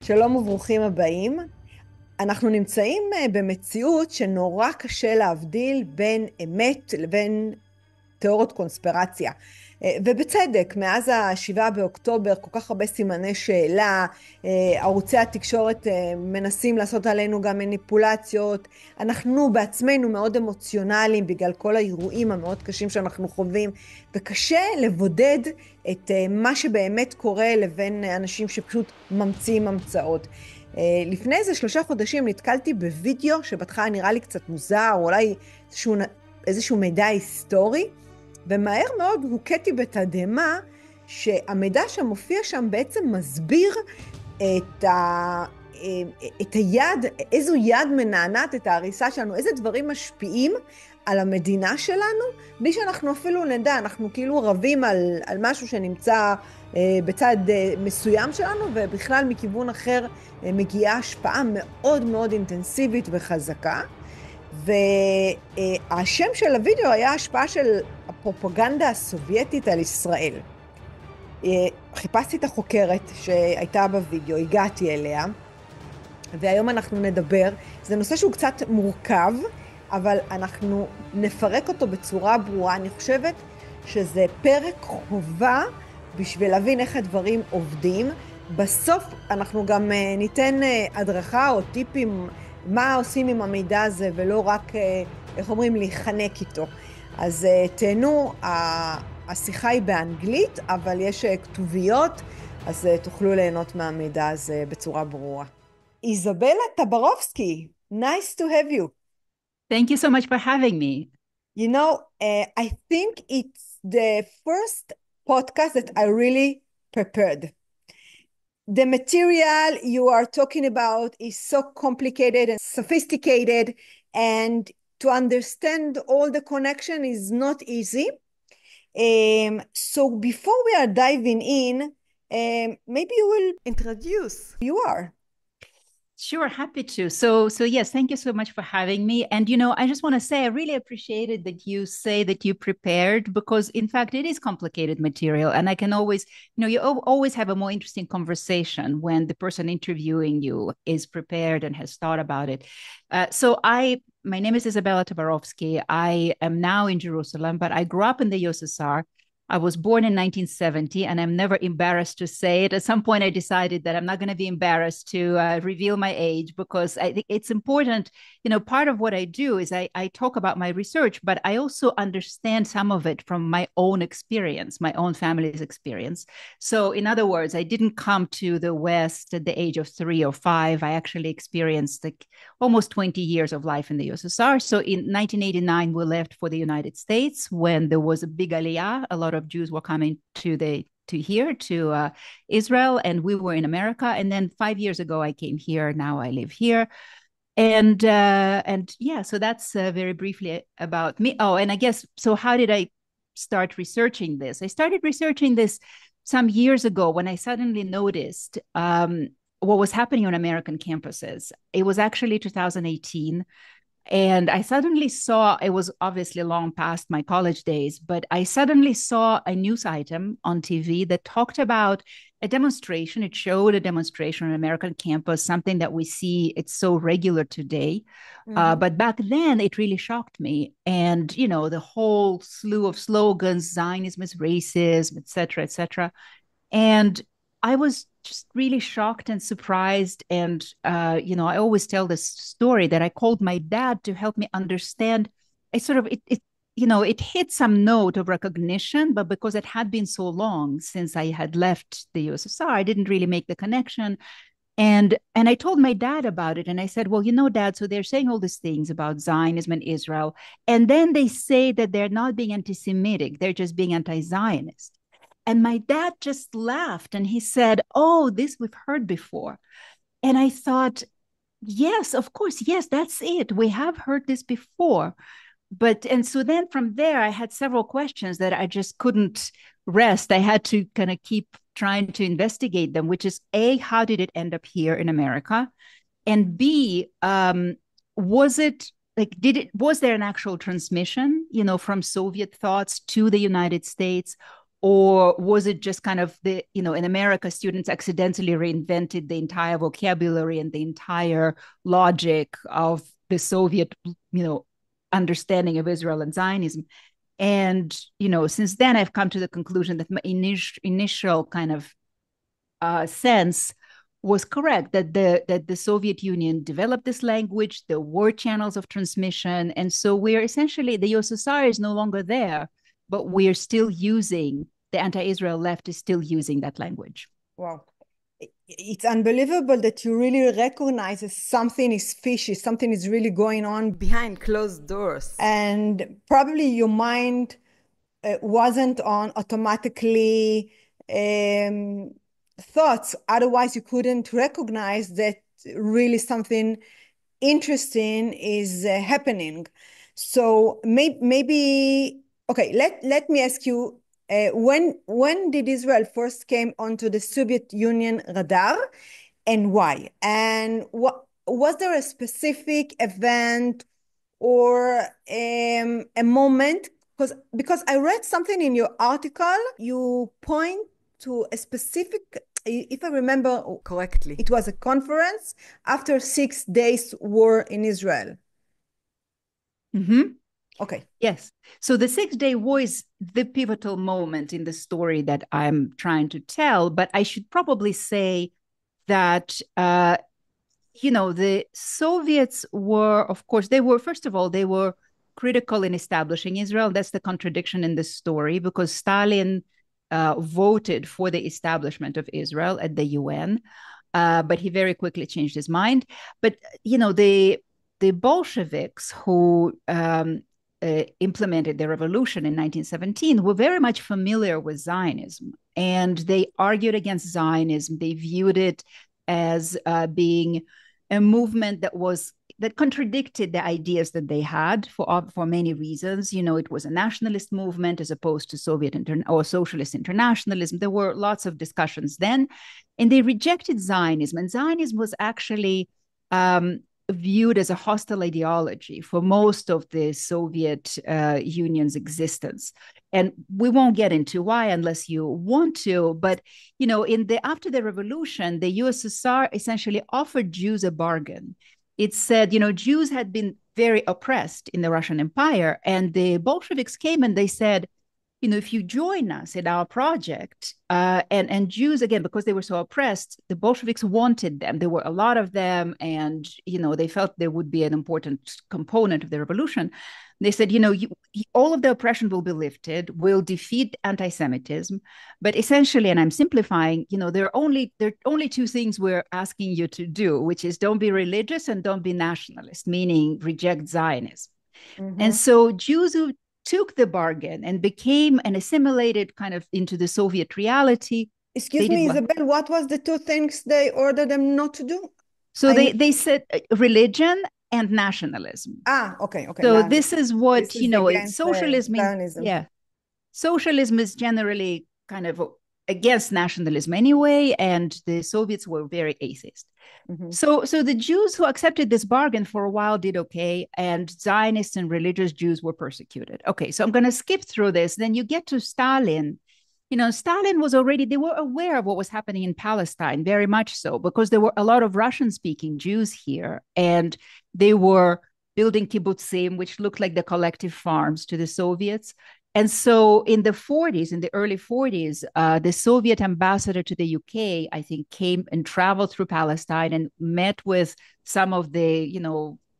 שלום וברוכים הבאים. אנחנו נמצאים במציאות שנורא קשה להבדיל בין אמת לבין תיאוריות קונספירציה. ובצדק, מאז ה7 באוקטובר כל כך הרבה סימני שאלה, ערוצי התקשורת מנסים לעשות עלינו גם מניפולציות, אנחנו בעצמנו מאוד אמוציונליים בגלל כל האירועים המאוד קשים שאנחנו חווים, וקשה לבודד את מה שבאמת קורה לבין אנשים שפשוט ממציאים המצאות. לפני איזה 3 חודשים נתקלתי בווידאו שבהתחלה נראה לי קצת מוזר, אולי איזשהו מידע היסטורי, ומהר מאוד הוכיתי בתדהמה שהמידע שמופיע שם בעצם מסביר את היד, איזו יד מנענעת את ההריסה שלנו, איזה דברים משפיעים על המדינה שלנו, בלי שאנחנו אפילו נדע, אנחנו כאילו רבים על משהו שנמצא בצד מסוים שלנו, ובכלל מכיוון אחר מגיעה השפעה מאוד מאוד אינטנסיבית וחזקה. והשם של הוידאו היה השפעה של הפרופגנדה הסובייטית על ישראל. חיפשתי את החוקרת שהייתה בוידאו, הגעתי אליה, והיום אנחנו נדבר. זה נושא שהוא קצת מורכב, אבל אנחנו נפרק אותו בצורה ברורה. אני חושבת שזה פרק חובה בשביל להבין איך הדברים עובדים. בסוף אנחנו גם ניתן הדרכה או טיפים מה עושים עם המידע הזה, ולא רק, איך אומרים, להיחנק איתו. אז תהנו, השיחה היא באנגלית, אבל יש כתוביות, אז תוכלו ליהנות מהמידע הזה בצורה ברורה. איזבלה טברובסקי, nice to have you. Thank you so much for having me. You know, I think it's the first podcast that I really prepared. The material you are talking about is so complicated and sophisticated, and to understand all the connection is not easy. So before we are diving in, maybe you will introduce who you are. Sure, happy to. So yes, thank you so much for having me. And, I just want to say I really appreciated that you say that you prepared, because in fact, it is complicated material. And I can always, you always have a more interesting conversation when the person interviewing you is prepared and has thought about it. My name is Izabela Tverovsky. I am now in Jerusalem, but I grew up in the USSR. I was born in 1970, and I'm never embarrassed to say it. At some point, I decided that I'm not going to be embarrassed to reveal my age, because I think it's important. Part of what I do is I talk about my research, but I also understand some of it from my own experience, my own family's experience. So in other words, I didn't come to the West at the age of 3 or 5. I actually experienced almost 20 years of life in the USSR. So in 1989, we left for the United States when there was a big aliyah. A lot of Jews were coming to Israel, and we were in America. And then 5 years ago, I came here. Now I live here. And yeah, so that's very briefly about me. Oh, and I guess, so how did I start researching this? I started researching this some years ago when I suddenly noticed what was happening on American campuses. It was actually 2018. And I suddenly saw, it was obviously long past my college days, but I suddenly saw a news item on TV that talked about a demonstration. It showed a demonstration on an American campus, something that we see, it's so regular today. Mm-hmm. But back then, it really shocked me. And, the whole slew of slogans, Zionism is racism, et cetera, et cetera. And I was just really shocked and surprised. And, I always tell this story that I called my dad to help me understand. It hit some note of recognition, but because it had been so long since I had left the USSR, I didn't really make the connection. And I told my dad about it. And I said, well, Dad, so they're saying all these things about Zionism and Israel. And then they say that they're not being anti-Semitic. They're just being anti-Zionist. And my dad just laughed and he said, oh, this we've heard before. And I thought, yes, of course, yes, that's it. We have heard this before. And so then from there, I had several questions that I just couldn't rest. I had to kind of keep trying to investigate them, which is A, how did it end up here in America? And B, was there an actual transmission, from Soviet thoughts to the United States? Or was it just kind of in America, students accidentally reinvented the entire vocabulary and the entire logic of the Soviet, understanding of Israel and Zionism. And, since then I've come to the conclusion that my initial kind of sense was correct, that the Soviet Union developed this language, there were channels of transmission. And so we're essentially, the USSR is no longer there, but we're still using, the anti-Israel left is still using that language. Wow. It's unbelievable that you really recognize that something is fishy, something is really going on behind closed doors. And probably your mind wasn't on automatically thoughts. Otherwise, you couldn't recognize that really something interesting is happening. So maybe okay, let me ask you, when did Israel first came onto the Soviet Union radar, and why? And what was there a specific event or a moment? Because I read something in your article, you point to a specific, if I remember correctly, it was a conference after 6 days war in Israel. Mm-hmm. Okay. Yes. So the 6-day war is the pivotal moment in the story that I'm trying to tell. But I should probably say that, the Soviets were, of course, first of all, they were critical in establishing Israel. That's the contradiction in the story, because Stalin voted for the establishment of Israel at the UN, but he very quickly changed his mind. But, the Bolsheviks who implemented the revolution in 1917 were very much familiar with Zionism, and they argued against Zionism. They viewed it as being a movement that contradicted the ideas that they had for many reasons. It was a nationalist movement as opposed to Soviet or socialist internationalism. There were lots of discussions then, and they rejected Zionism. And Zionism was actually viewed as a hostile ideology for most of the Soviet Union's existence. And we won't get into why unless you want to, but after the revolution, the USSR essentially offered Jews a bargain. It said, Jews had been very oppressed in the Russian Empire, and the Bolsheviks came and they said, if you join us in our project, and Jews, again, because they were so oppressed, the Bolsheviks wanted them. There were a lot of them, and, they felt they would be an important component of the revolution. They said, all of the oppression will be lifted, we'll defeat anti-Semitism. But essentially, and I'm simplifying, there are only two things we're asking you to do, which is don't be religious and don't be nationalist, meaning reject Zionism. Mm-hmm. And so Jews who took the bargain and became and assimilated kind of into the Soviet reality. Excuse me, Isabel, what was the two things they ordered them not to do? So they said religion and nationalism. Okay. So this is what, socialism is, socialism is generally kind of against nationalism anyway, and the Soviets were very atheist. Mm-hmm. So the Jews who accepted this bargain for a while did okay, and Zionists and religious Jews were persecuted. Okay, so I'm going to skip through this. Then you get to Stalin. Stalin was they were aware of what was happening in Palestine, very much so, because there were a lot of Russian-speaking Jews here, and they were building kibbutzim, which looked like the collective farms to the Soviets. And so in the early 40s, the Soviet ambassador to the UK, I think, came and traveled through Palestine and met with some of the,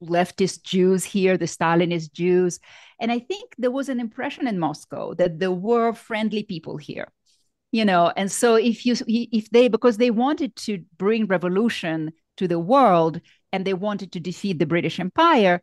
leftist Jews here, the Stalinist Jews. And I think there was an impression in Moscow that there were friendly people here, and so because they wanted to bring revolution to the world and they wanted to defeat the British Empire,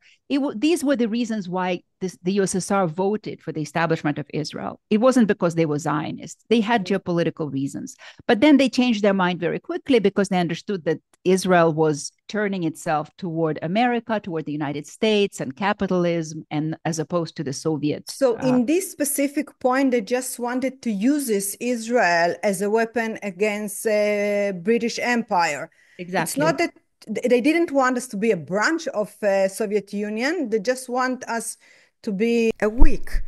these were the reasons why the USSR voted for the establishment of Israel. It wasn't because they were Zionists. They had geopolitical reasons. But then they changed their mind very quickly because they understood that Israel was turning itself toward America, toward the United States and capitalism, and as opposed to the Soviets. So in this specific point, they just wanted to use Israel as a weapon against British Empire. Exactly. It's not that they didn't want us to be a branch of Soviet Union. They just want us to be a weak.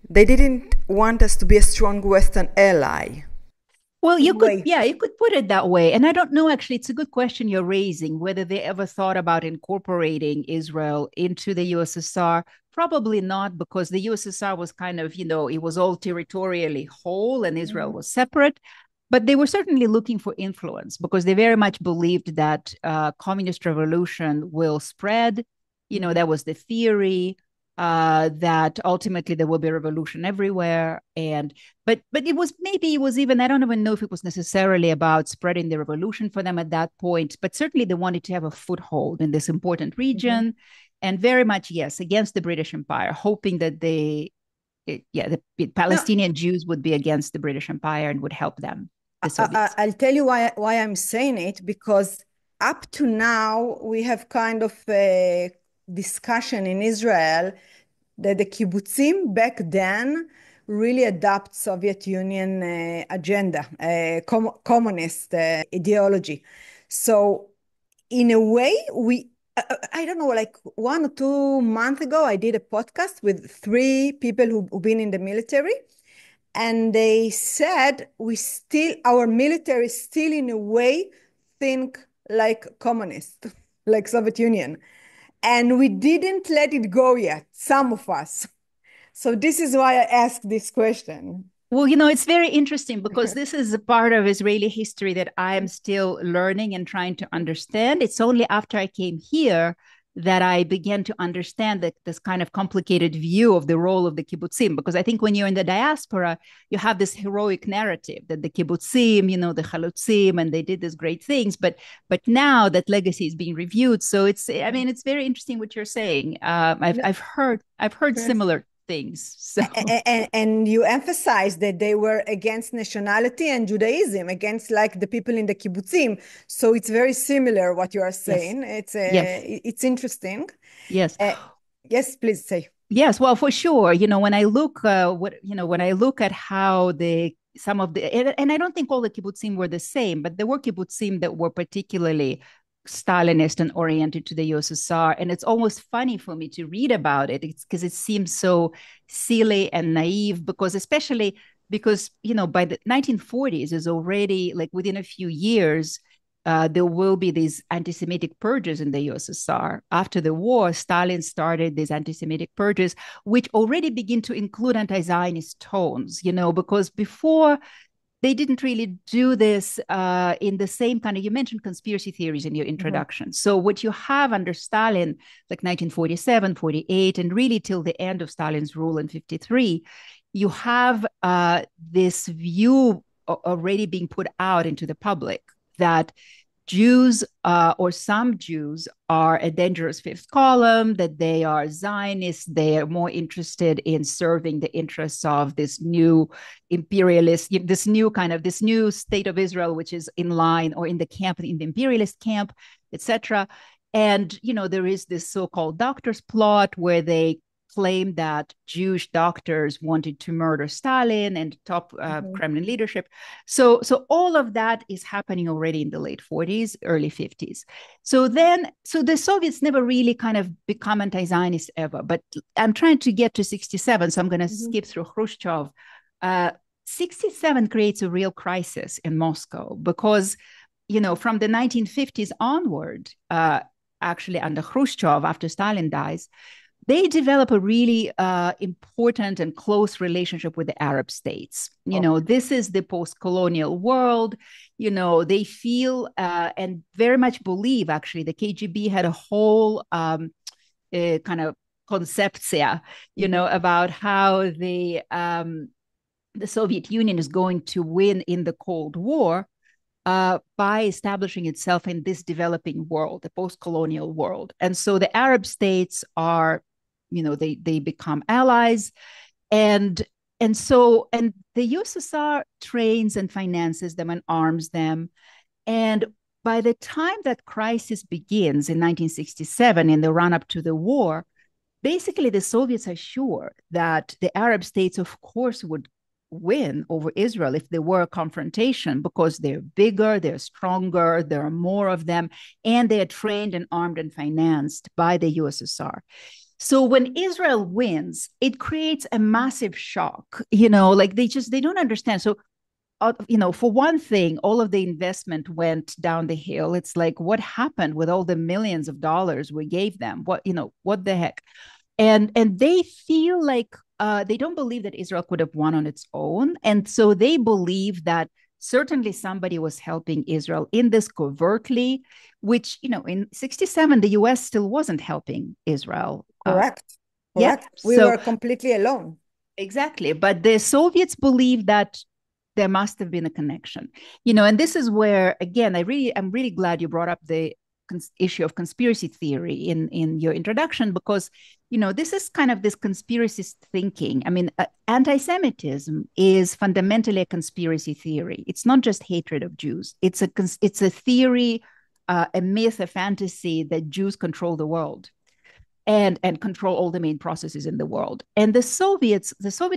They didn't want us to be a strong Western ally. Well, you could put it that way. And I don't know, actually, it's a good question you're raising, whether they ever thought about incorporating Israel into the USSR. Probably not, because the USSR was kind of, it was all territorially whole and Israel was separate. But they were certainly looking for influence because they very much believed that communist revolution will spread. That was the theory. That ultimately there will be a revolution everywhere. But it was even, I don't even know if it was necessarily about spreading the revolution for them at that point, but certainly they wanted to have a foothold in this important region, and very much, yes, against the British Empire, hoping that the Palestinian Jews would be against the British Empire and would help them, the Soviets. I'll tell you why I'm saying it, because up to now, we have kind of a discussion in Israel that the kibbutzim back then really adopt Soviet Union agenda, communist ideology. So in a way, I don't know, like 1 or 2 months ago, I did a podcast with 3 people who've been in the military. And they said our military still in a way think like communist, like Soviet Union. And we didn't let it go yet, some of us. So this is why I asked this question. Well, it's very interesting because this is a part of Israeli history that I'm still learning and trying to understand. It's only after I came here that I began to understand this kind of complicated view of the role of the kibbutzim, because I think when you're in the diaspora, you have this heroic narrative that the kibbutzim, the chalutzim, and they did these great things. But now that legacy is being reviewed, so it's very interesting what you're saying. I've heard similar things. So. And you emphasize that they were against nationality and Judaism, against like the people in the kibbutzim. So it's very similar what you are saying. Yes. It's interesting. Yes. Yes, please say. Yes, well, for sure. When I look at how some of the, and I don't think all the kibbutzim were the same, but there were kibbutzim that were particularly Stalinist and oriented to the USSR. And it's almost funny for me to read about it because it seems so silly and naive, especially because, by the 1940s is already like within a few years, there will be these anti-Semitic purges in the USSR. After the war, Stalin started these anti-Semitic purges, which already begin to include anti-Zionist tones, because before they didn't really do this in the same kind of, you mentioned conspiracy theories in your introduction. So what you have under Stalin, like 1947, 48, and really till the end of Stalin's rule in 53, you have this view already being put out into the public that Jews or some Jews are a dangerous fifth column, that they are Zionists, they are more interested in serving the interests of this new imperialist, this new state of Israel, which is in line or in the imperialist camp, etc. And, there is this so-called doctor's plot where they claimed that Jewish doctors wanted to murder Stalin and top Kremlin leadership. So all of that is happening already in the late 40s, early 50s. So the Soviets never really kind of become anti-Zionist ever. But I'm trying to get to 67, so I'm going to skip through Khrushchev. 67 creates a real crisis in Moscow because, from the 1950s onward, actually under Khrushchev, after Stalin dies, they develop a really important and close relationship with the Arab states. This is the post-colonial world. They feel and very much believe, actually, the KGB had a whole kind of concepция, about how the Soviet Union is going to win in the Cold War by establishing itself in this developing world, the post-colonial world. And so the Arab states are, they become allies. And the USSR trains and finances them and arms them. And by the time that crisis begins in 1967, in the run-up to the war, basically the Soviets are sure that the Arab states, of course, would win over Israel if there were a confrontation, because they're bigger, they're stronger, there are more of them, and they are trained and armed and financed by the USSR. So when Israel wins, it creates a massive shock, you know, like they don't understand. So, you know, for one thing, all of the investment went down the hill. It's like, what happened with all the millions of dollars we gave them? What, you know, what the heck? And they feel like they don't believe that Israel could have won on its own. And so they believe that certainly somebody was helping Israel in this covertly, which, you know, in 67, the US still wasn't helping Israel. Correct. Yeah. We were completely alone. Exactly. But the Soviets believe that there must have been a connection, you know, and this is where, again, I'm really glad you brought up the issue of conspiracy theory in your introduction, because, you know, this is kind of this conspiracist thinking. I mean, anti-Semitism is fundamentally a conspiracy theory. It's not just hatred of Jews. It's a theory, a myth, a fantasy that Jews control the world and control all the main processes in the world. And the Soviet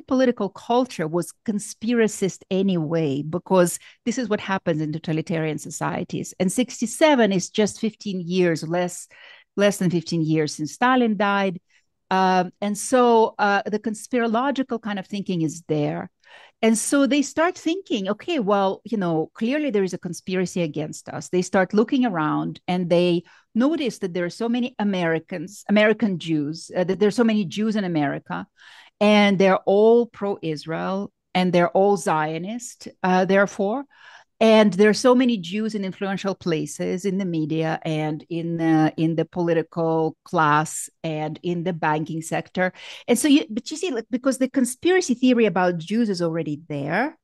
political culture was conspiracist anyway, because this is what happens in totalitarian societies. And 67 is just 15 years, less than 15 years since Stalin died. And so the conspirological kind of thinking is there. And so they start thinking, okay, well, you know, clearly there is a conspiracy against us. They start looking around and they notice that there are so many American Jews, that there are so many Jews in America, and they're all pro-Israel and they're all Zionist, therefore. And there are so many Jews in influential places in the media and in the political class and in the banking sector. And so, but you see, like, because the conspiracy theory about Jews is already there,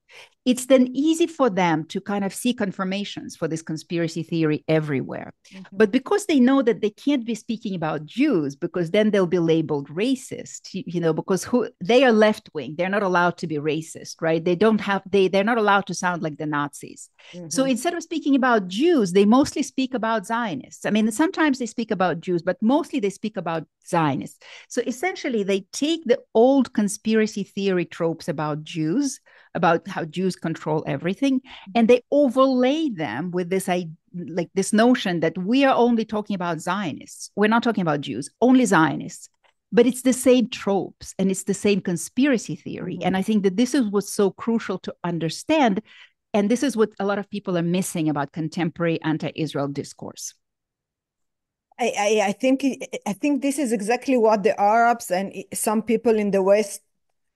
it's then easy for them to kind of see confirmations for this conspiracy theory everywhere. Mm-hmm. But because they know that they can't be speaking about Jews, because then they'll be labeled racist, you know, because they are left wing, they're not allowed to be racist, right? They're not allowed to sound like the Nazis. Mm-hmm. So instead of speaking about Jews, they mostly speak about Zionists. I mean, sometimes they speak about Jews, but mostly they speak about Zionists. So essentially, they take the old conspiracy theory tropes about Jews, about how Jews control everything, and they overlay them with this notion that we are only talking about Zionists. We're not talking about Jews, only Zionists. But it's the same tropes and it's the same conspiracy theory. Mm-hmm. And I think that this is what's so crucial to understand. And this is what a lot of people are missing about contemporary anti-Israel discourse. I think this is exactly what the Arabs and some people in the West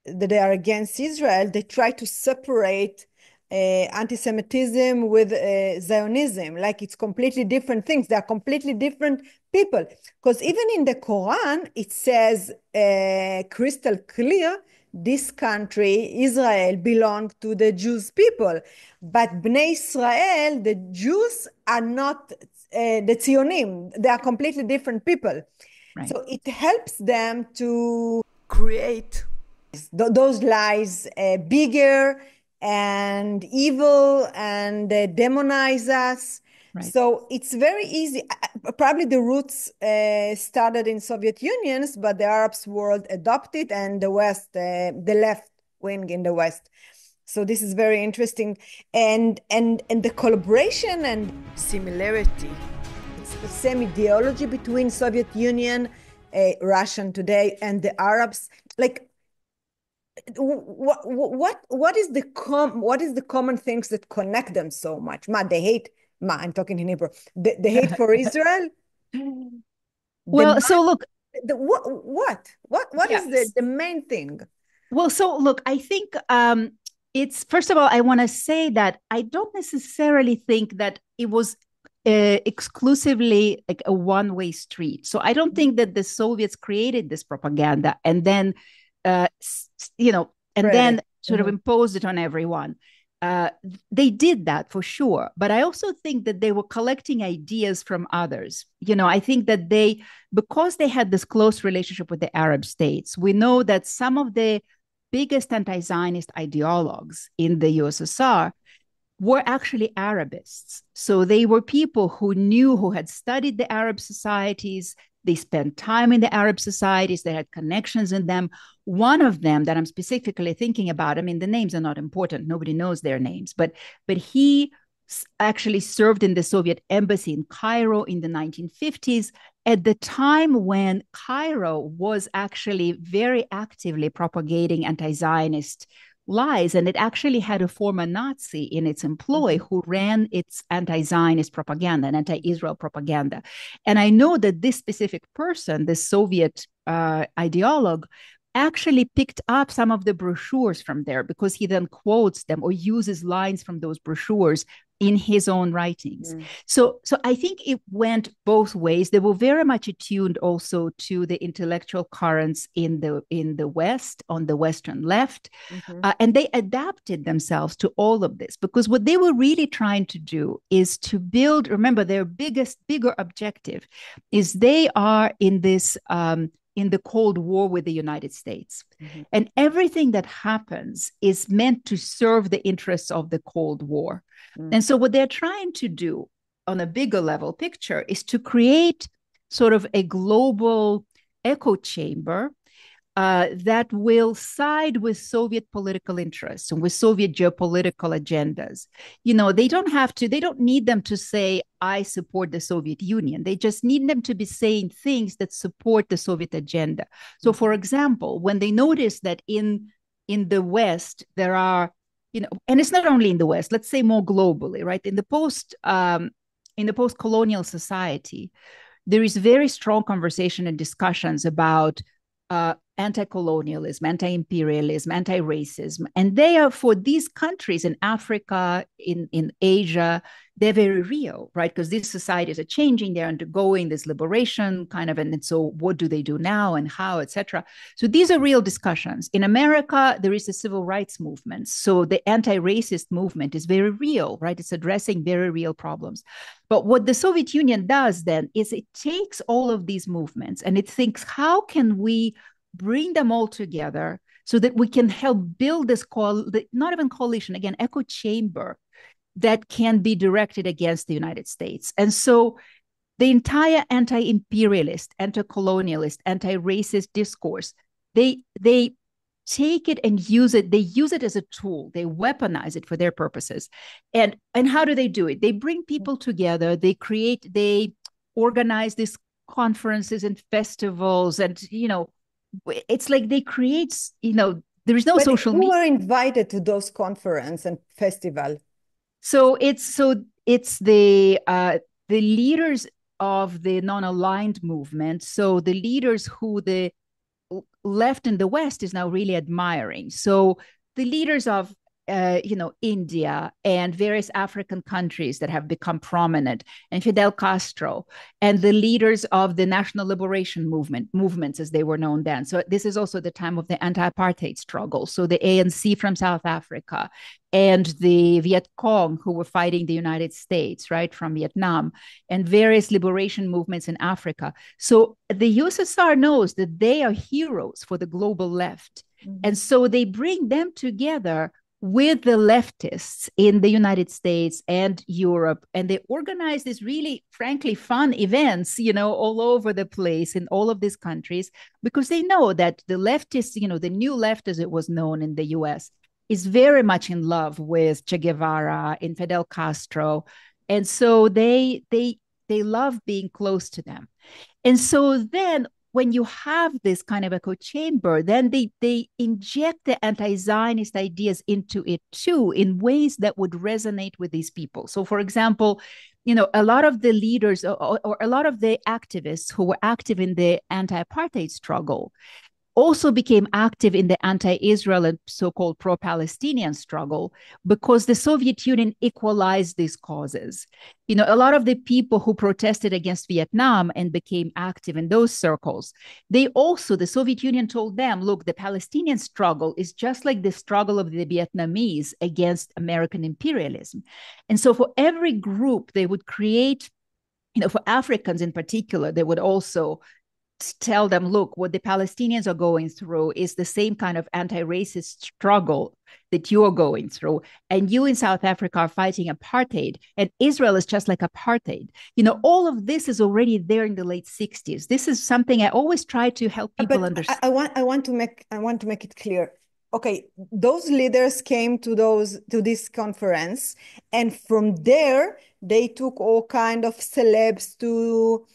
that they are against Israel, they try to separate anti-Semitism with Zionism, like it's completely different things. They are completely different people. Because even in the Quran, it says crystal clear, this country, Israel, belongs to the Jews people. But Bnei Israel, the Jews, are not the Tzionim. They are completely different people. Right. So it helps them to create those lies bigger and evil and demonize us. Right. So it's very easy. Probably the roots started in Soviet Unions, but the Arabs world adopted, and the West, the left wing in the West. So this is very interesting, and the collaboration and similarity. It's the same ideology between Soviet Union, Russian today, and the Arabs. Like, what is the common things that connect them so much? I'm talking in Hebrew. The hate for Israel. Well, so look, what yes. is the main thing? Well, so look, I think it's, first of all, I want to say that I don't necessarily think that it was exclusively like a one-way street. So I don't think that the Soviets created this propaganda and then then sort of imposed it on everyone. They did that for sure. But I also think that they were collecting ideas from others. You know, I think that because they had this close relationship with the Arab states, we know that some of the biggest anti-Zionist ideologues in the USSR were actually Arabists. So they were people who had studied the Arab societies. They spent time in the Arab societies. They had connections in them. One of them that I'm specifically thinking about, I mean, the names are not important. Nobody knows their names, but he actually served in the Soviet embassy in Cairo in the 1950s, at the time when Cairo was actually very actively propagating anti-Zionist lies, and it actually had a former Nazi in its employ who ran its anti-Zionist propaganda and anti-Israel propaganda. And I know that this specific person, this Soviet ideologue, actually picked up some of the brochures from there, because he then quotes them or uses lines from those brochures in his own writings. So I think it went both ways. They were very much attuned also to the intellectual currents in the West, on the Western left, and they adapted themselves to all of this, because what they were really trying to do is to build. Remember, their bigger objective is they are in this in the Cold War with the United States. And everything that happens is meant to serve the interests of the Cold War. And so what they're trying to do on a bigger level picture is to create sort of a global echo chamber that will side with Soviet political interests and with Soviet geopolitical agendas. You know, they don't need them to say, I support the Soviet Union. They just need them to be saying things that support the Soviet agenda. So, for example, when they notice that in the West, there are, you know, and it's not only in the West, let's say more globally, right? In the post-colonial society, there is very strong conversation and discussions about anti-colonialism, anti-imperialism, anti-racism. And they are, for these countries in Africa, in Asia, they're very real, right? Because these societies are changing, they're undergoing this liberation kind of, and so what do they do now and how, etc. So these are real discussions. In America, there is a civil rights movement. So the anti-racist movement is very real, right? It's addressing very real problems. But what the Soviet Union does then is it takes all of these movements and it thinks, how can we bring them all together so that we can help build this not even coalition, again, echo chamber that can be directed against the United States. And so the entire anti-imperialist, anti-colonialist, anti-racist discourse, they take it and use it. They use it as a tool. They weaponize it for their purposes. And how do they do it? They bring people together. They organize these conferences and festivals, and, you know, it's like they create, you know, there is no social media. Who were invited to those conferences and festivals? So it's the leaders of the non-aligned movement. So the leaders who the left in the West is now really admiring. So the leaders of India and various African countries that have become prominent, and Fidel Castro, and the leaders of the national liberation movements as they were known then. So this is also the time of the anti-apartheid struggle. So the ANC from South Africa and the Viet Cong who were fighting the United States, right, from Vietnam, and various liberation movements in Africa. So the USSR knows that they are heroes for the global left. And so they bring them together with the leftists in the United States and Europe, and they organize these really, frankly, fun events, you know, all over the place in all of these countries, because they know that the leftists, you know, the new left, as it was known in the US, is very much in love with Che Guevara and Fidel Castro, and so they love being close to them. And so then, when you have this kind of echo chamber, then they inject the anti-Zionist ideas into it too, in ways that would resonate with these people. So, for example, you know, a lot of the leaders or a lot of the activists who were active in the anti-apartheid struggle also became active in the anti-Israel and so-called pro-Palestinian struggle, because the Soviet Union equalized these causes. You know, a lot of the people who protested against Vietnam and became active in those circles, the Soviet Union told them, look, the Palestinian struggle is just like the struggle of the Vietnamese against American imperialism. And so for every group, they would create, you know, for Africans in particular, they would also tell them, look, what the Palestinians are going through is the same kind of anti-racist struggle that you are going through. And you in South Africa are fighting apartheid, and Israel is just like apartheid. You know, all of this is already there in the late 60s. This is something I always try to help people understand. I want to make it clear. okay, those leaders came to this conference, and from there they took all kind of celebs to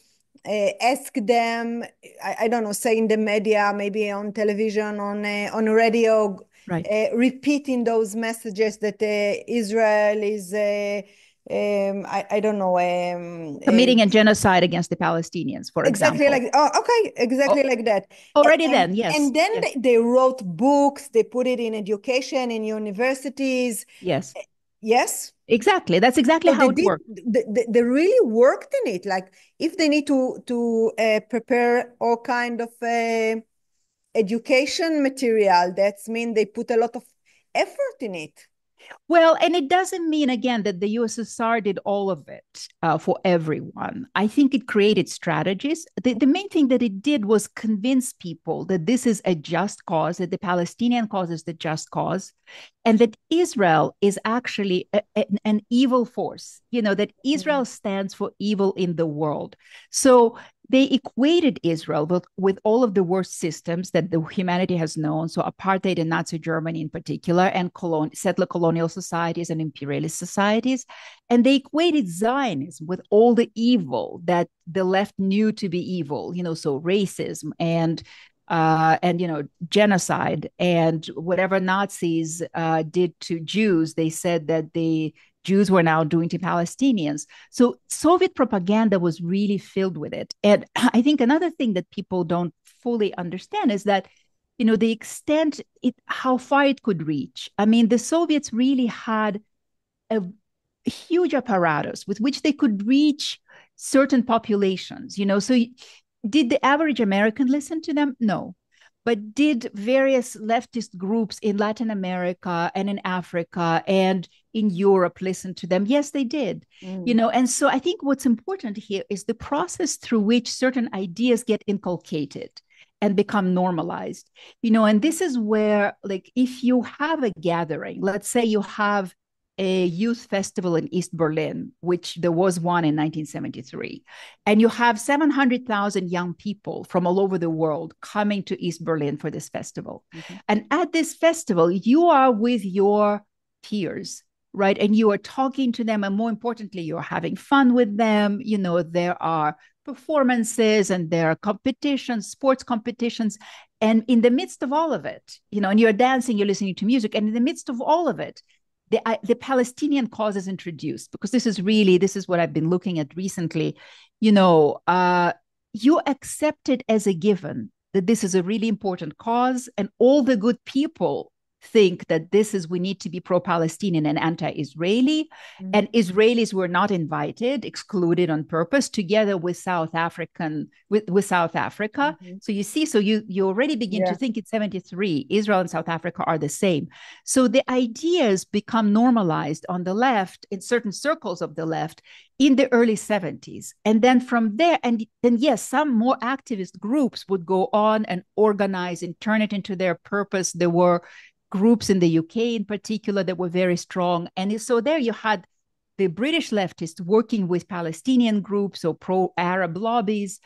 ask them, I don't know, say in the media, maybe on television, on radio, Right. repeating those messages that Israel is, I don't know, Committing a genocide against the Palestinians, for exactly example. like, oh, okay, exactly Oh, like that. already And then, yes. and then Yes. they wrote books, they put it in education, in universities. Yes. Yes. Exactly. That's exactly So how they it did, worked. they really worked in it. Like if they need to prepare all kind of education material, that's mean they put a lot of effort in it. Well, and it doesn't mean, again, that the USSR did all of it for everyone. I think it created strategies. The main thing that it did was convince people that this is a just cause, that the Palestinian cause is the just cause, and that Israel is actually an evil force, that Israel stands for evil in the world. So they equated Israel with all of the worst systems that the humanity has known. So apartheid in Nazi Germany in particular, and settler colonial societies and imperialist societies. And they equated Zionism with all the evil that the left knew to be evil, so racism and genocide and whatever Nazis did to Jews. They said that the Jews were now doing to Palestinians. So Soviet propaganda was really filled with it. And I think another thing that people don't fully understand is that, the extent, how far it could reach. I mean, the Soviets really had a huge apparatus with which they could reach certain populations, So did the average American listen to them? No. But did various leftist groups in Latin America and in Africa and in Europe listen to them? Yes, they did. And so I think what's important here is the process through which certain ideas get inculcated and become normalized. And this is where, like, if you have a gathering, let's say you have a youth festival in East Berlin, which there was one in 1973, and you have 700,000 young people from all over the world coming to East Berlin for this festival. And at this festival, you are with your peers, right? And you are talking to them, and more importantly, you're having fun with them. There are performances and there are competitions, sports competitions. And in the midst of all of it, and you're dancing, you're listening to music, and in the midst of all of it, the Palestinian cause is introduced, because this is what I've been looking at recently. You accept it as a given that this is a really important cause, and all the good people think that we need to be pro-Palestinian and anti-Israeli, and Israelis were not invited, excluded on purpose, together with South Africa. So you see, so you already begin to think in 73, Israel and South Africa are the same. So the ideas become normalized on the left, in certain circles of the left, in the early 70s. And then from there, and then yes, some more activist groups would go on and organize and turn it into their purpose. There were groups in the UK in particular that were very strong. And so there you had the British leftists working with Palestinian groups or pro-Arab lobbies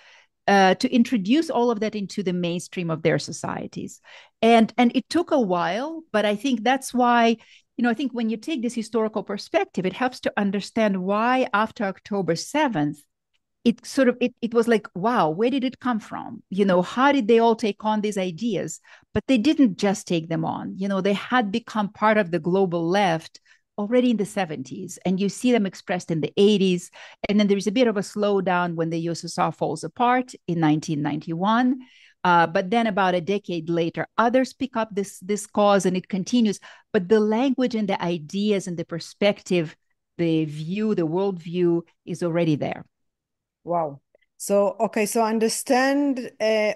to introduce all of that into the mainstream of their societies. And it took a while, but I think that's why, I think when you take this historical perspective, it helps to understand why after October 7th, it was like, wow, where did it come from? How did they all take on these ideas? But they didn't just take them on. They had become part of the global left already in the 70s. And you see them expressed in the 80s. And then there's a bit of a slowdown when the USSR falls apart in 1991. But then about a decade later, others pick up this cause, and it continues. But the language and the ideas and the perspective, the view, the worldview is already there. Wow. So, okay, so I understand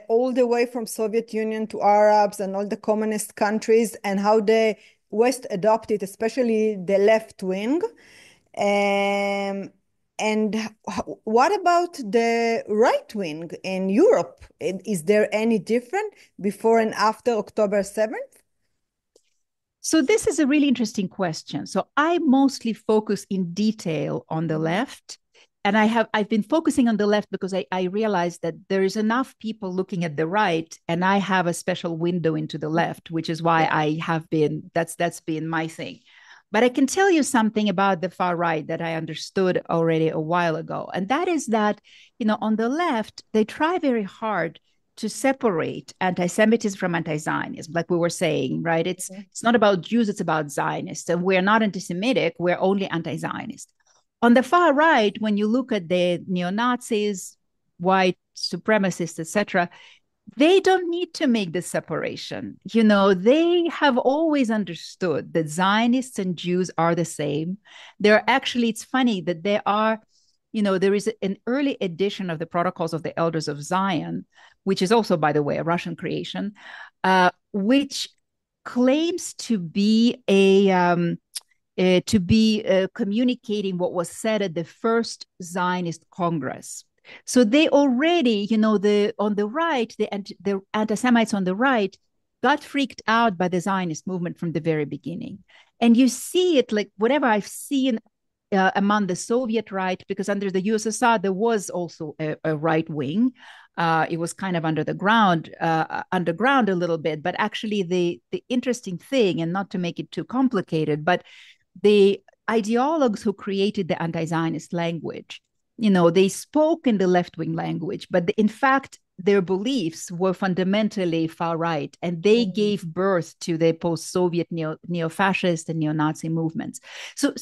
all the way from Soviet Union to Arabs and all the communist countries, and how the West adopted, especially the left wing. And what about the right wing in Europe? Is there any different before and after October 7th? So this is a really interesting question. So I mostly focus in detail on the left. I've been focusing on the left because I realized that there is enough people looking at the right, and I have a special window into the left, which is why I have been, that's been my thing. But I can tell you something about the far right that I understood already a while ago. And that is that, on the left, they try very hard to separate anti-Semitism from anti-Zionism, like we were saying, right? It's not about Jews, it's about Zionists. And we're not anti-Semitic, we're only anti-Zionist. On the far right, when you look at the neo-Nazis, white supremacists, etc., they don't need to make the separation. They have always understood that Zionists and Jews are the same. It's funny that there is an early edition of the Protocols of the Elders of Zion, which is also, by the way, a Russian creation, which claims to be communicating what was said at the first Zionist Congress. So they already, on the right, the anti-Semites on the right got freaked out by the Zionist movement from the very beginning. And you see it, like whatever I've seen among the Soviet right, because under the USSR, there was also a right wing. It was kind of underground a little bit. But actually the interesting thing, and not to make it too complicated, but the ideologues who created the anti-Zionist language, they spoke in the left-wing language, but in fact, their beliefs were fundamentally far right, and they gave birth to the post-Soviet neo-fascist and neo-Nazi movements. So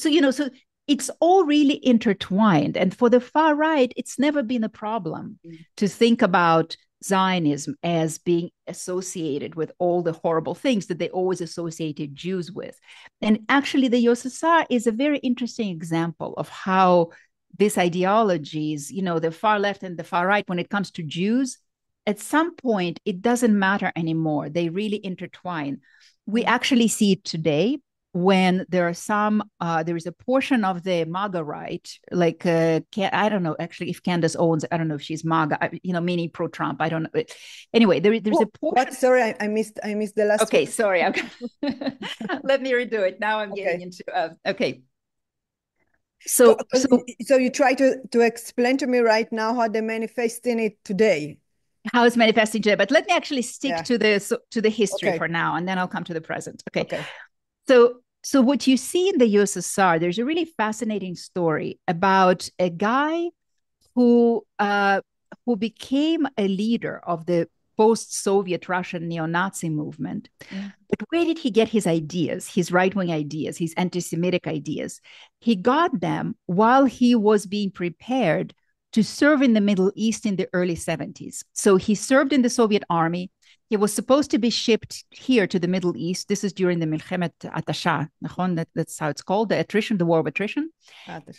it's all really intertwined. And for the far right, it's never been a problem to think about Zionism as being associated with all the horrible things that they always associated Jews with. And actually, the USSR is a very interesting example of how these ideologies, the far left and the far right, when it comes to Jews, at some point, it doesn't matter anymore. They really intertwine. We actually see it today when there is a portion of the MAGA right, like, I don't know, actually, if Candace Owens, I don't know if she's MAGA, meaning pro-Trump, I don't know. Anyway, there's a portion. What? Sorry, I missed the last Okay, one. sorry. Let me redo it. Now I'm getting into, okay. So you try to explain to me right now how they're manifesting it today. How it's manifesting today, but let me actually stick to the history for now, and then I'll come to the present. Okay. So what you see in the USSR, there's a really fascinating story about a guy who became a leader of the post-Soviet Russian neo-Nazi movement. But where did he get his ideas, his right-wing ideas, his anti-Semitic ideas? He got them while he was being prepared to serve in the Middle East in the early 70s. So he served in the Soviet army. He was supposed to be shipped here to the Middle East. This is during the Milchemet Atasha. That's how it's called, the war of attrition.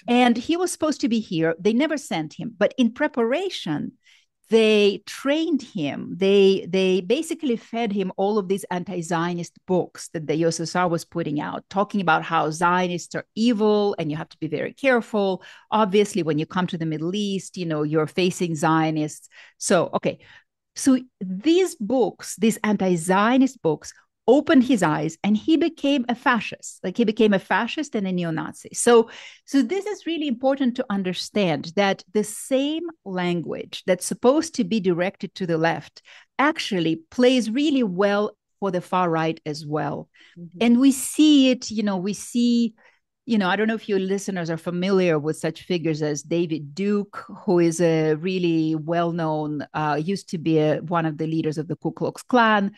And he was supposed to be here. They never sent him. But in preparation, they trained him. They basically fed him all of these anti-Zionist books that the USSR was putting out, talking about how Zionists are evil and you have to be very careful. Obviously, when you come to the Middle East, you're facing Zionists. So these books, these anti-Zionist books, opened his eyes, and he became a fascist. Like, he became a fascist and a neo-Nazi. So this is really important to understand, that the same language that's supposed to be directed to the left actually plays really well for the far right as well. And we see it, I don't know if your listeners are familiar with such figures as David Duke, who is a really well-known, used to be one of the leaders of the Ku Klux Klan.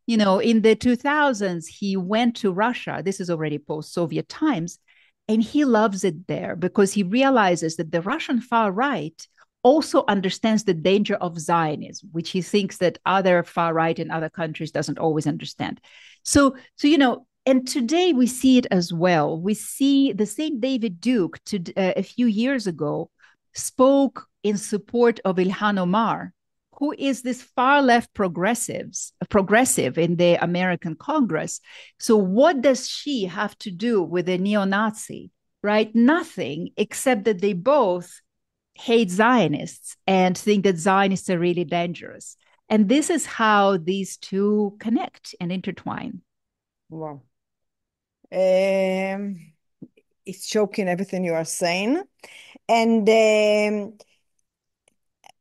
In the 2000s, he went to Russia. This is already post-Soviet times. And he loves it there because he realizes that the Russian far right also understands the danger of Zionism, which he thinks that other far right in other countries doesn't always understand. So and today we see it as well. We see the same David Duke a few years ago spoke in support of Ilhan Omar, who is this far left progressive in the American Congress. So what does she have to do with a neo-Nazi, right? Nothing, except that they both hate Zionists and think that Zionists are really dangerous. And this is how these two connect and intertwine. Wow. It's shocking everything you are saying. And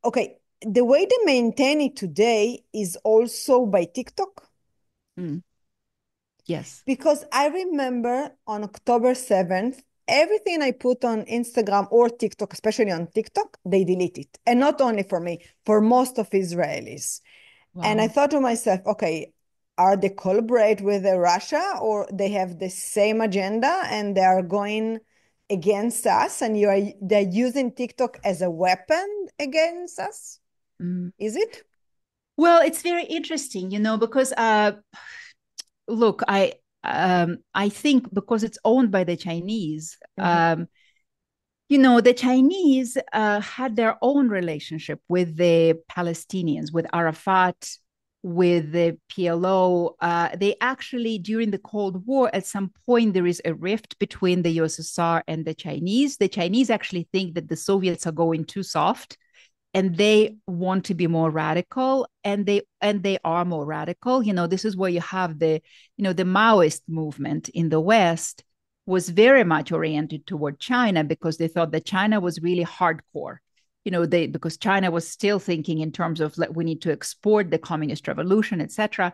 okay, the way they maintain it today is also by TikTok. Mm. Yes. Because I remember on October 7th, everything I put on Instagram or TikTok, especially on TikTok, they delete it. And not only for me, for most of Israelis. And I Wow. thought to myself, okay, are they collaborate with Russia or they have the same agenda and they are going against us and they're using TikTok as a weapon against us? Mm. Is it? Well, it's very interesting, because look, I think because it's owned by the Chinese, Mm-hmm. the Chinese had their own relationship with the Palestinians, with Arafat, with the PLO. They actually, during the Cold War, at some point, there is a rift between the USSR and the Chinese. The Chinese actually think that the Soviets are going too soft and they want to be more radical, and they are more radical. This is where you have the Maoist movement in the West was very much oriented toward China because they thought that China was really hardcore. Because China was still thinking in terms of we need to export the communist revolution, etc.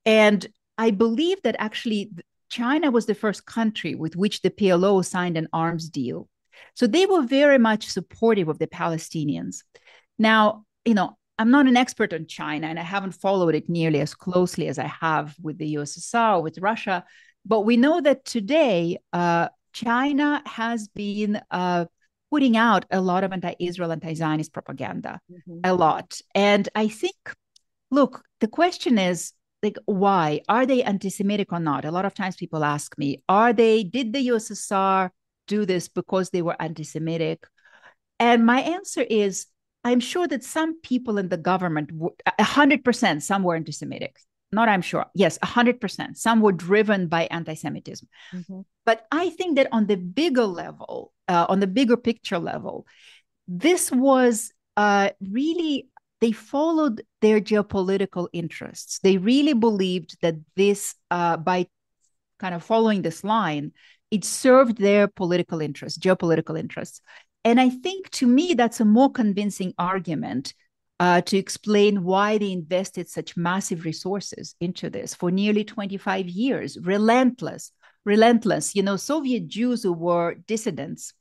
And I believe that actually China was the first country with which the PLO signed an arms deal. So they were very much supportive of the Palestinians. Now, I'm not an expert on China and I haven't followed it nearly as closely as I have with the USSR, with Russia. But we know that today, China has been putting out a lot of anti-Israel, anti-Zionist propaganda, Mm-hmm. a lot. And I think, look, the question is, like, why? Are they anti-Semitic or not? A lot of times people ask me, did the USSR do this because they were anti-Semitic? And my answer is, I'm sure that some people in the government, 100%, some were anti-Semitic. Not I'm sure. Yes, 100%. Some were driven by anti-Semitism. Mm-hmm. But I think that on the bigger level, on the bigger picture level, this was really, they followed their geopolitical interests. They really believed that this, by kind of following this line, it served their political interests, geopolitical interests. And I think to me, that's a more convincing argument to explain why they invested such massive resources into this for nearly 25 years, relentless. Soviet Jews who were dissidents,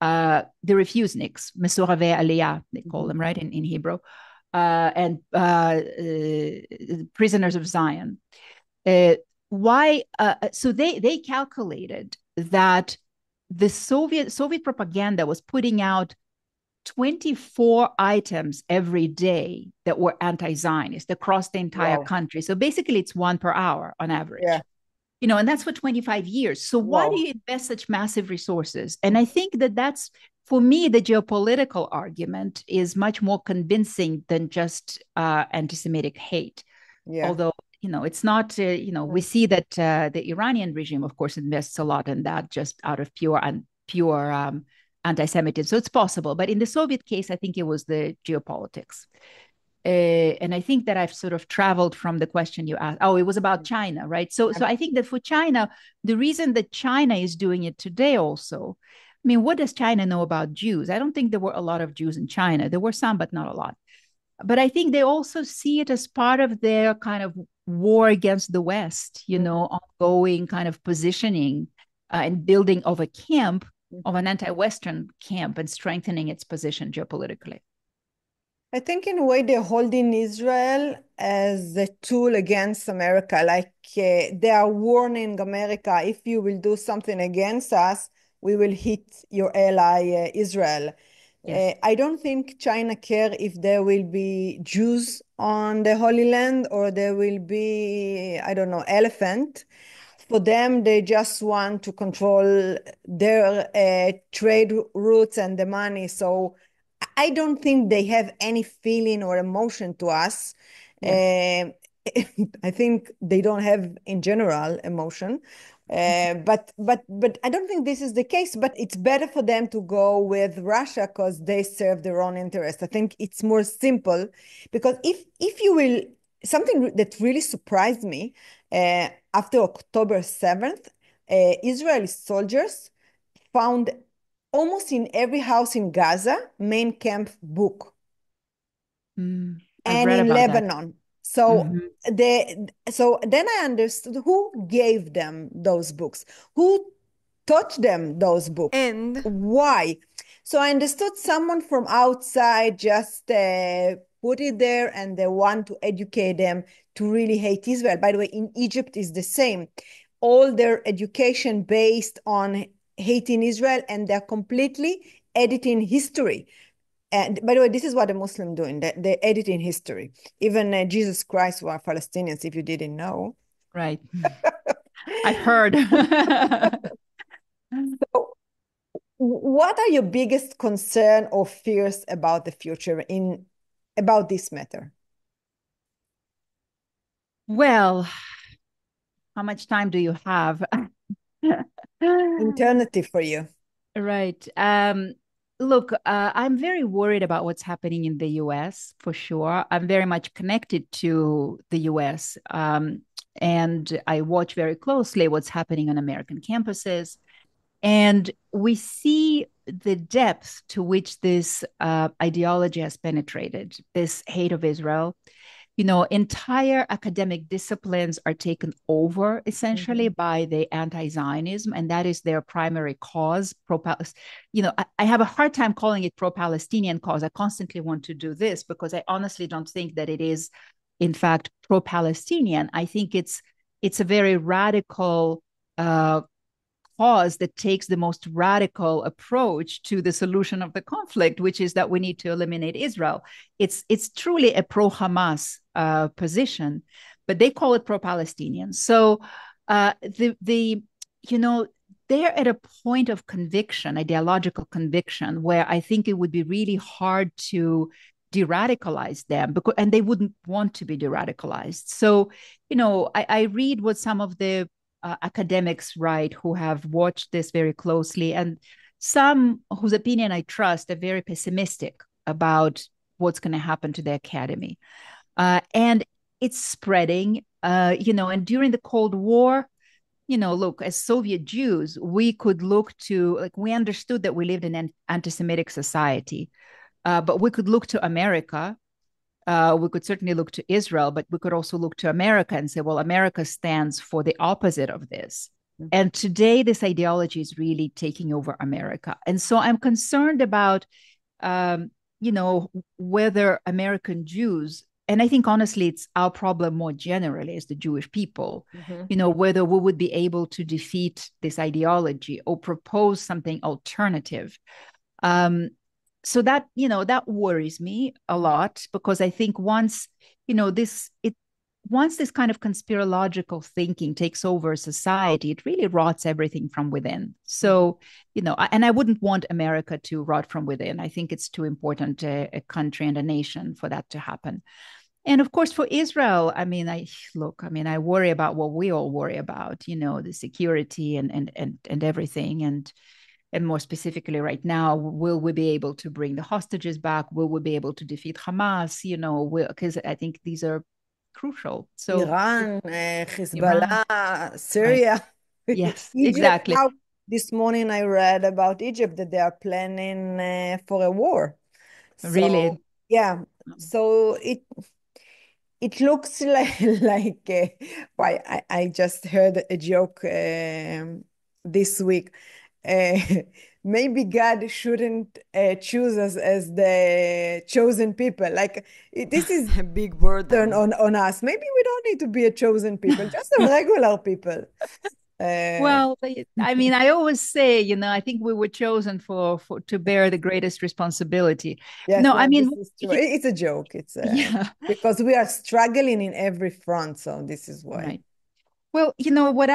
the refuseniks, Mesuravei Aliyah, they call them, right, in Hebrew, and prisoners of Zion. So they calculated that the Soviet propaganda was putting out 24 items every day that were anti-Zionist across the entire Wow. country. So basically it's one per hour on Yeah. average. And that's for 25 years. So why do Wow. you invest such massive resources? And I think that that's, for me, the geopolitical argument is much more convincing than just anti-Semitic hate. Yeah. Although, it's not, we see that the Iranian regime, of course, invests a lot in that just out of pure anti-Semitism. So it's possible. But in the Soviet case, I think it was the geopolitics. And I think that I've sort of traveled from the question you asked. Oh, it was about China, right? So I think that for China, the reason that China is doing it today also, I mean, what does China know about Jews? I don't think there were a lot of Jews in China. There were some, but not a lot. But I think they also see it as part of their kind of war against the West, ongoing kind of positioning and building of a camp, of an anti-Western camp, and strengthening its position geopolitically. I think in a way they're holding Israel as a tool against America. Like they are warning America, if you will do something against us, we will hit your ally Israel. Yes. I don't think China care if there will be Jews on the Holy Land or there will be, I don't know, elephant. For them, they just want to control their trade routes and the money. So I don't think they have any feeling or emotion to us. Yes. I think they don't have in general emotion. But I don't think this is the case. But it's better for them to go with Russia because they serve their own interest. I think it's more simple because if you will, something that really surprised me after October 7th, Israeli soldiers found almost in every house in Gaza, Mein Kampf book. I've And read in about that. Lebanon. So so then I understood who gave them those books, who taught them those books, and why. So I understood someone from outside just put it there, and they want to educate them to really hate Israel. By the way, in Egypt is the same. All their education based on hating Israel, and they're completely editing history. And by the way, this is what the Muslims doing. They edit in history. Even Jesus Christ were Palestinians, if you didn't know. Right. I've heard. So, what are your biggest concern or fears about the future about this matter? Well, how much time do you have? Alternative for you. Right. Look, I'm very worried about what's happening in the US for sure. I'm very much connected to the US. And I watch very closely what's happening on American campuses. And we see the depth to which this ideology has penetrated, this hate of Israel. You know, entire academic disciplines are taken over essentially by the anti-Zionism, and that is their primary cause. You know, I have a hard time calling it pro-Palestinian cause. I constantly want to do this because I honestly don't think that it is, in fact, pro-Palestinian. I think it's a very radical cause that takes the most radical approach to the solution of the conflict, which is that we need to eliminate Israel. It's truly a pro-Hamas position, but they call it pro-Palestinian. So you know, they're at a point of conviction, ideological conviction, where I think it would be really hard to de-radicalize them, and they wouldn't want to be de-radicalized. So, you know, I read what some of the academics write who have watched this very closely, and some whose opinion I trust are very pessimistic about what's going to happen to the academy. And it's spreading, you know, and during the Cold War, you know, look, as Soviet Jews, we could look to, like, we understood that we lived in an anti-Semitic society, but we could look to America. We could certainly look to Israel, but we could also look to America and say, well, America stands for the opposite of this. And today, this ideology is really taking over America. And so I'm concerned about, you know, whether American Jews, and I think honestly, it's our problem more generally as the Jewish people, you know, whether we would be able to defeat this ideology or propose something alternative. So that, you know, that worries me a lot, because I think once, you know, once this kind of conspirological thinking takes over society, it really rots everything from within. So, you know, and I wouldn't want America to rot from within. I think it's too important a country and a nation for that to happen. And of course, for Israel, I mean, I worry about what we all worry about, you know, the security and everything. And more specifically right now, will we be able to bring the hostages back? Will we be able to defeat Hamas? You know, because I think these are crucial. So Iran, Iran, Hezbollah, right. Syria, Yes, Egypt. exactly. Now, this morning I read about Egypt that they are planning for a war. So, Really. yeah, so it looks like I just heard a joke this week. Uh, Maybe God shouldn't choose us as the chosen people. Like this is A big burden. on us. Maybe we don't need to be a chosen people, just a regular people. Well, I mean, I always say, you know, I think we were chosen for to bear the greatest responsibility. Yes, No, no, I mean, this is true. It's a joke. It's yeah, because we are struggling in every front, so this is why. right. Well, you know, when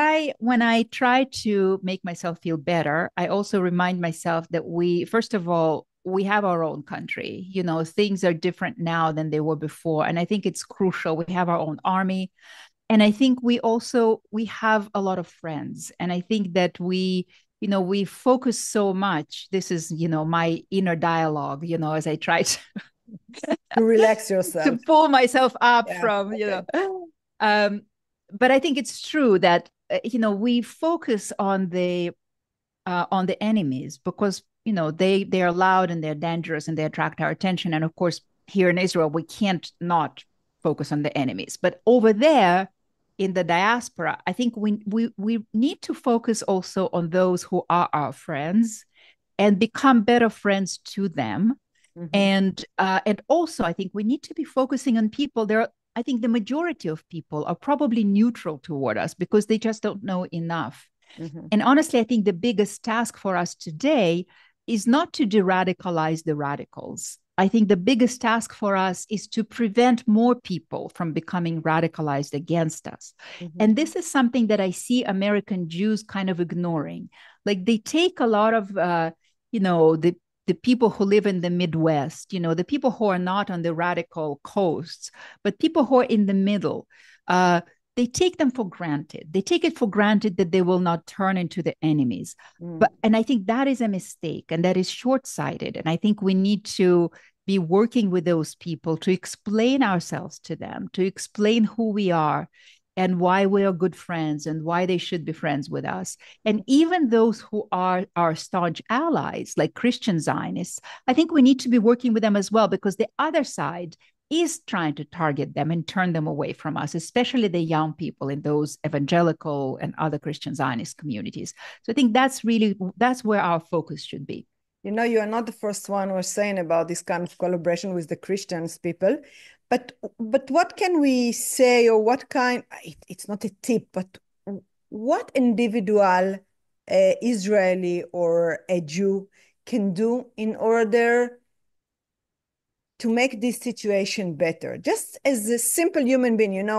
I try to make myself feel better, I also remind myself that first of all, we have our own country. You know, things are different now than they were before. And I think it's crucial. We have our own army. And I think we have a lot of friends. And I think that you know, we focus so much. This is, you know, my inner dialogue, you know, as I try To relax to yourself. pull myself up Yeah. from, you Okay. know, but I think it's true that you know, we focus on the enemies because they are loud and they're dangerous and they attract our attention. And of course, here in Israel, we can't not focus on the enemies. But over there in the diaspora, I think we need to focus also on those who are our friends and become better friends to them. And also, I think we need to be focusing on people. I think the majority of people are probably neutral toward us because they just don't know enough. And honestly, I think the biggest task for us today is not to de-radicalize the radicals. I think the biggest task for us is to prevent more people from becoming radicalized against us. And this is something that I see American Jews kind of ignoring. Like they take a lot of, the people who live in the Midwest, the people who are not on the radical coasts, but people who are in the middle, they take them for granted. They take it for granted that they will not turn into the enemies. And I think that is a mistake and that is short-sighted. And I think we need to be working with those people to explain ourselves to them, to explain who we are and why we are good friends and why they should be friends with us. And even those who are our staunch allies, like Christian Zionists, I think we need to be working with them as well, because the other side is trying to target them and turn them away from us, especially the young people in those evangelical and other Christian Zionist communities. So I think that's where our focus should be. You are not the first one who is saying about this kind of collaboration with the Christians people. But what can we say, or what kind, it's not a tip, but what individual Israeli or a Jew can do in order to make this situation better? Just as a simple human being,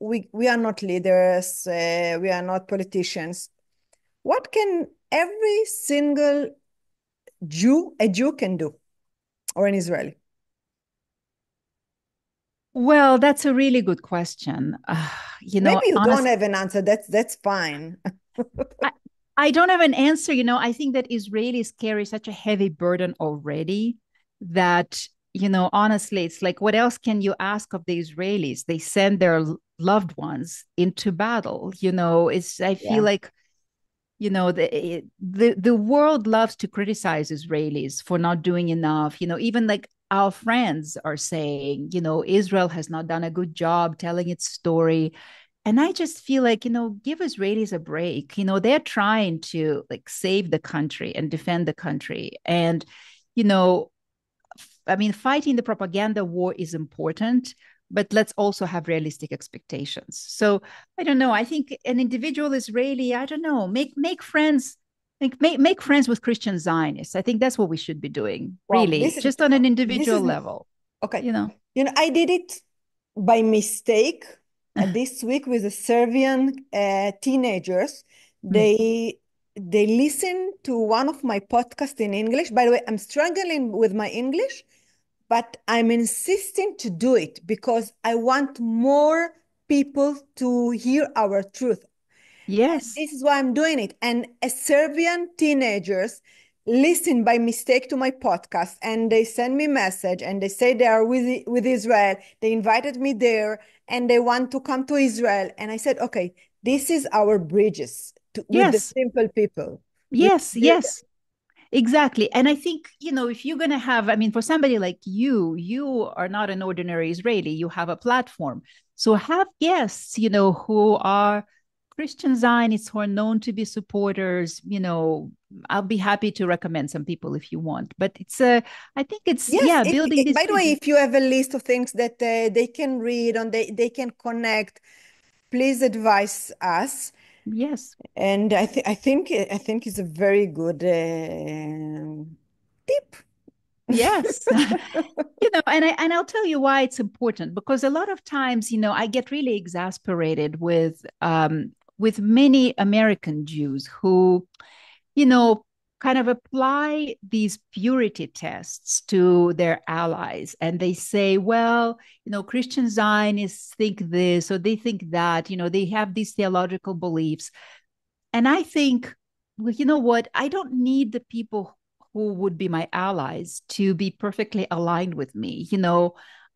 we are not leaders, we are not politicians. What can every single a Jew can do, or an Israeli? Well, that's a really good question. Maybe you don't have an answer. That's fine. I don't have an answer. I think that Israelis carry such a heavy burden already that, honestly, it's like, what else can you ask of the Israelis? They send their loved ones into battle. I feel like, the world loves to criticize Israelis for not doing enough. Even like our friends are saying, Israel has not done a good job telling its story. And I just feel like, give Israelis a break. They're trying to like save the country and defend the country. And, fighting the propaganda war is important, but let's also have realistic expectations. So I don't know. I think an individual Israeli, I don't know, make friends. Make friends with Christian Zionists. I think that's what we should be doing, really, just on an individual level. Okay. I did it by mistake this week with the Serbian teenagers. They listened to one of my podcasts in English. By the way, I'm struggling with my English, but I'm insisting to do it because I want more people to hear our truth. Yes. This is why I'm doing it. And Serbian teenagers listen by mistake to my podcast, and they send me a message and they say they are with Israel. They invited me there and they want to come to Israel. And I said, okay, this is our bridges with the simple people. Yes. Exactly. And I think, if you're going to have, for somebody like you are not an ordinary Israeli, you have a platform. So have guests, who are Christian Zionists who are known to be supporters. I'll be happy to recommend some people if you want. But I think it's, building this. By the way, if you have a list of things that they can read and they can connect, please advise us. Yes. And I think it's a very good tip. Yes. And I'll tell you why it's important, because a lot of times, I get really exasperated with many American Jews who, kind of apply these purity tests to their allies. And they say, well, Christian Zionists think this or they think that, they have these theological beliefs. And I think, well, you know what? I don't need the people who would be my allies to be perfectly aligned with me.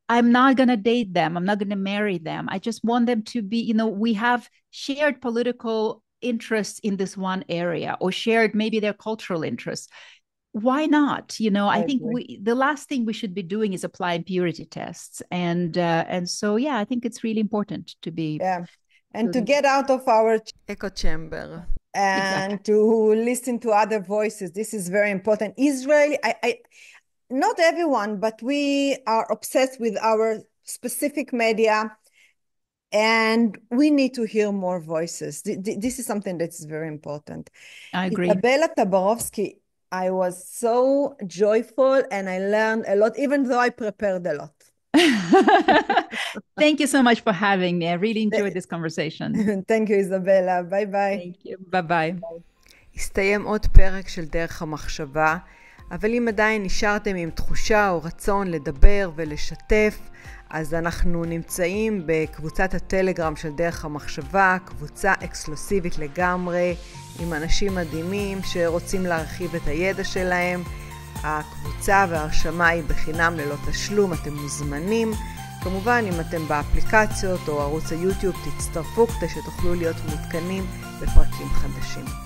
I'm not going to date them. I'm not going to marry them. I just want them to be, we have shared political interests in this one area, or shared maybe their cultural interests. why not? You know, I think agree. the last thing we should be doing is applying purity tests. And so, yeah, I think it's really important to be. Yeah. And to get out of our echo chamber. And Exactly. to listen to other voices. This is very important. Israeli, not everyone, but we are obsessed with our specific media, and we need to hear more voices. This is something that's very important. I agree. Isabella Tabarovsky, I was so joyful and I learned a lot, even though I prepared a lot. Thank you so much for having me. I really enjoyed this conversation. Thank you, Isabella. Bye bye. Thank you. Bye bye. הסתיים עוד פרק של דרך המחשבה, אבל אם עדיין נשארתם עם תחושה או רצון לדבר ולשתף, אז אנחנו נמצאים בקבוצת הטלגרם של דרך המחשבה, קבוצה אקסקלוסיבית לגמרי, עם אנשים מדהימים שרוצים להרחיב את הידע שלהם. הקבוצה וההרשמה היא בחינם ללא תשלום, אתם מוזמנים. כמובן, אם אתם באפליקציות או ערוץ היוטיוב, תצטרפו כדי שתוכלו להיות מעודכנים בפרקים חדשים.